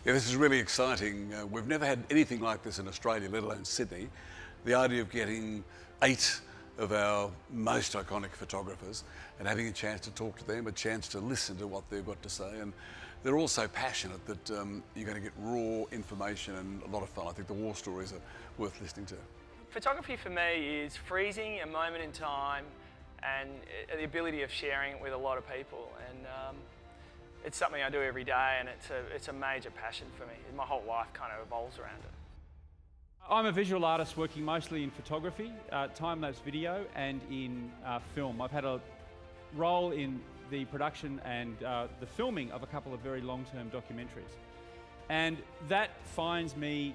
Yeah, this is really exciting. We've never had anything like this in Australia, let alone Sydney. The idea of getting 8 of our most iconic photographers and having a chance to talk to them, a chance to listen to what they've got to say. And they're all so passionate that you're going to get raw information and a lot of fun. I think the war stories are worth listening to. Photography for me is freezing a moment in time and the ability of sharing it with a lot of people. And it's something I do every day, and it's a major passion for me. My whole life kind of revolves around it. I'm a visual artist working mostly in photography, time-lapse video and in film. I've had a role in the production and the filming of a couple of very long-term documentaries. And that finds me,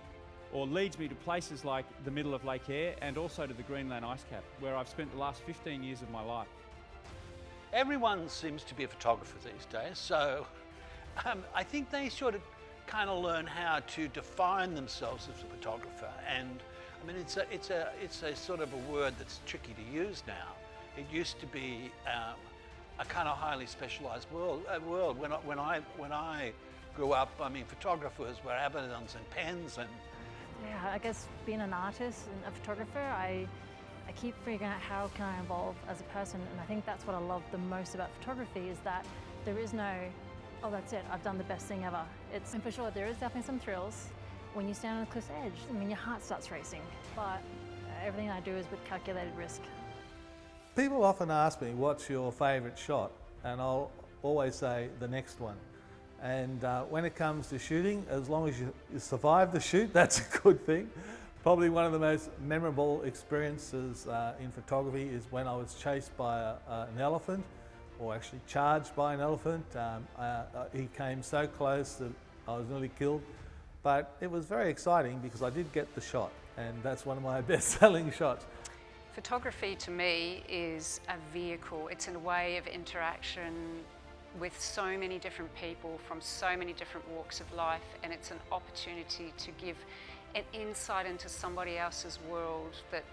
or leads me to places like the middle of Lake Eyre and also to the Greenland ice cap, where I've spent the last 15 years of my life. Everyone seems to be a photographer these days, so I think they sort of kind of learn how to define themselves as a photographer. And I mean, it's a sort of a word that's tricky to use now. It used to be a kind of highly specialised world. When I grew up, I mean, photographers were abaddons and pens and. Yeah, I guess being an artist and a photographer, I keep figuring out how can I evolve as a person, and I think that's what I love the most about photography, is that there is no, oh that's it, I've done the best thing ever. And for sure, there is definitely some thrills when you stand on the cliff's edge. I mean, your heart starts racing, but everything I do is with calculated risk. People often ask me, what's your favourite shot? And I'll always say the next one. And when it comes to shooting, as long as you survive the shoot, that's a good thing. Probably one of the most memorable experiences in photography is when I was chased by an elephant, or actually charged by an elephant. He came so close that I was nearly killed. But it was very exciting because I did get the shot, and that's one of my best-selling shots. Photography to me is a vehicle. It's a way of interaction with so many different people from so many different walks of life, and it's an opportunity to give an insight into somebody else's world that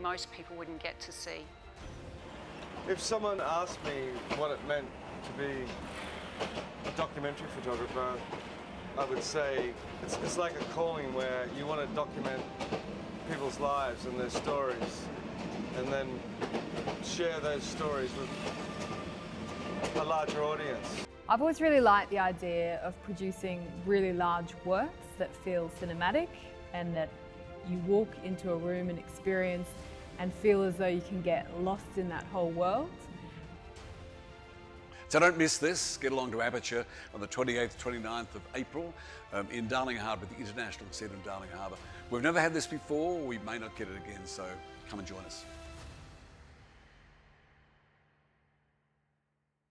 most people wouldn't get to see. If someone asked me what it meant to be a documentary photographer, I would say it's like a calling where you want to document people's lives and their stories, and then share those stories with a larger audience. I've always really liked the idea of producing really large works that feel cinematic and that you walk into a room and experience and feel as though you can get lost in that whole world. So don't miss this. Get along to Aperture on the 28th, 29th of April in Darling Harbour, the International Centre of Darling Harbour. We've never had this before, we may not get it again, so come and join us.